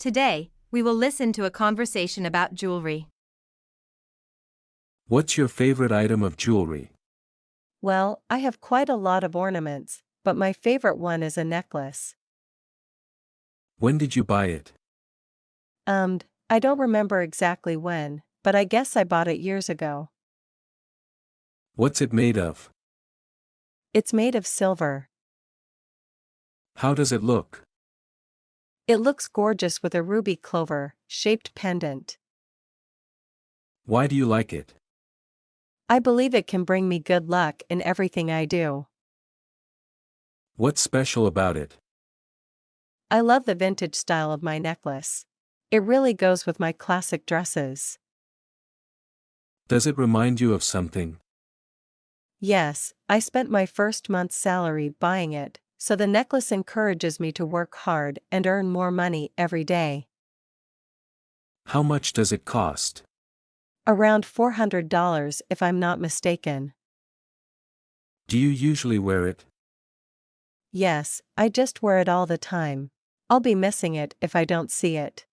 Today, we will listen to a conversation about jewelry. What's your favorite item of jewelry? Well, I have quite a lot of ornaments, but my favorite one is a necklace. When did you buy it? I don't remember exactly when, but I guess I bought it years ago. What's it made of? It's made of silver. How does it look? It looks gorgeous with a ruby clover-shaped pendant. Why do you like it? I believe it can bring me good luck in everything I do. What's special about it? I love the vintage style of my necklace. It really goes with my classic dresses. Does it remind you of something? Yes, I spent my first month's salary buying it, so the necklace encourages me to work hard and earn more money every day. How much does it cost? Around $400 if I'm not mistaken. Do you usually wear it? Yes, I just wear it all the time. I'll be missing it if I don't see it.